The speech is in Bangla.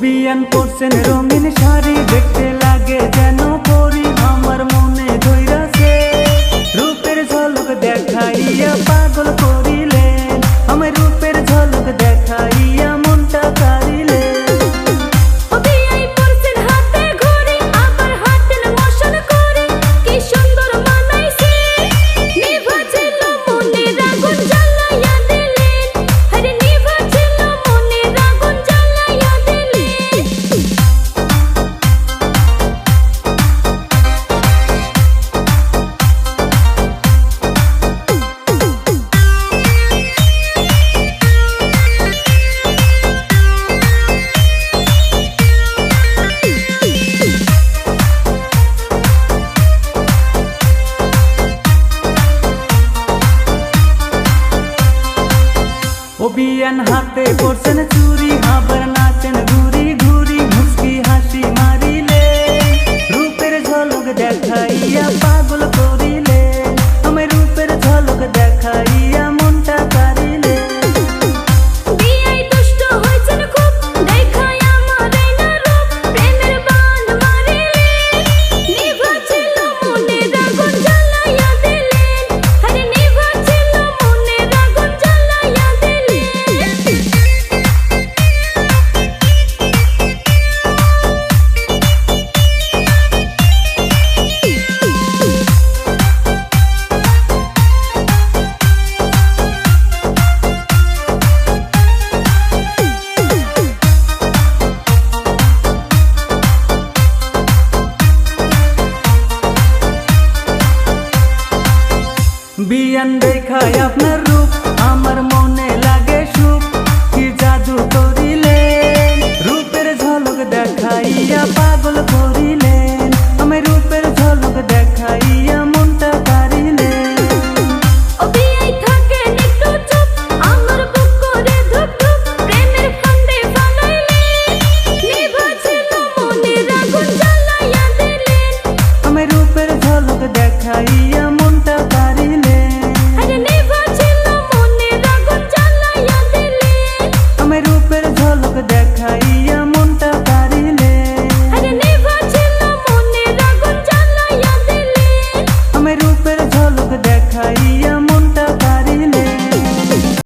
বিয়ান পরছেন রঙিন শাড়ি, দেখতে লাগে যেন পরি, আমার মনে ধইরাছে রূপের ঝলক দেখাইয়া পাগল করিলেন, আমার রূপের ঝলক দেখাইয়া মনটা কাড়িলেন। ও বিয়ান হাতে পরছেন চুরি, আবার নাচেন ঘুরি ঘুরি, মুস্কি হাসি মারিলে রূপের ঝলক দেখাইয়া পাগল করিলে, আমার রূপের ঝলক দেখাইয়া মনটা কাড়িলে। বিয়ান দেখায় আপনার রূপ, আমার মনে লাগে সুখ, কি জাদু করিলে রূপের ঝলক দেখাইয়া পাগল করিলে।